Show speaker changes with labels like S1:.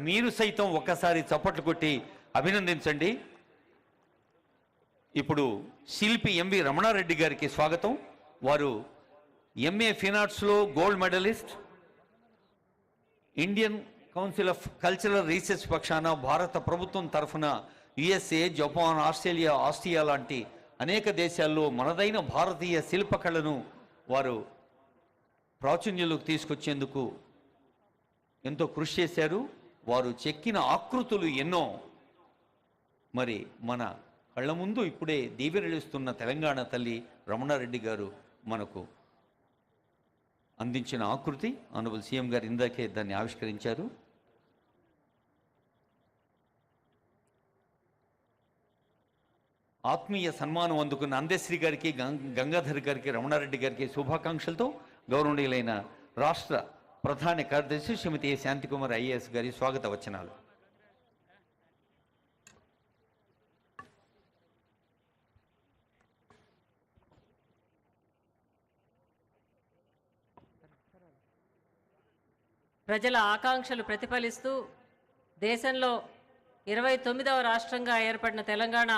S1: మీరు సైతం ఒక్కసారి చప్పట్లు కొట్టి అభినందించండి. ఇప్పుడు శిల్పి ఎంవి రమణారెడ్డి గారికి స్వాగతం. వారు ఎంఏ ఫినార్ట్స్లో gold medalist, Indian council of cultural research పక్షాన భారత ప్రభుత్వం తరఫున యుఎస్ఏ, జపాన్, ఆస్ట్రేలియా, ఆస్ట్రియా లాంటి అనేక దేశాల్లో మనదైన భారతీయ శిల్పకళను వారు ప్రాచుర్యంలోకి తీసుకొచ్చేందుకు ఎంతో కృషి చేశారు. వారు చెక్కిన ఆకృతులు ఎన్నో. మరి మన కళ్ళ ముందు ఇప్పుడే దీవెనలిస్తున్న తెలంగాణ తల్లి రమణారెడ్డి గారు మనకు అందించిన ఆకృతి, ఆనరబుల్ సీఎం గారు ఇందాకే దాన్ని ఆవిష్కరించారు. ఆత్మీయ సన్మానం అందుకున్న అందశ్రీ గారికి, గంగాధర్ గారికి, రమణారెడ్డి గారికి శుభాకాంక్షలతో గౌరవనీయులైన రాష్ట్ర ప్రధాన కార్యదర్శి శ్రీమతి శాంతికుమార్ ఐఏఎస్ గారి స్వాగత వచనాలు.
S2: ప్రజల ఆకాంక్షలు ప్రతిఫలిస్తూ దేశంలో 29వ రాష్ట్రంగా ఏర్పడిన తెలంగాణ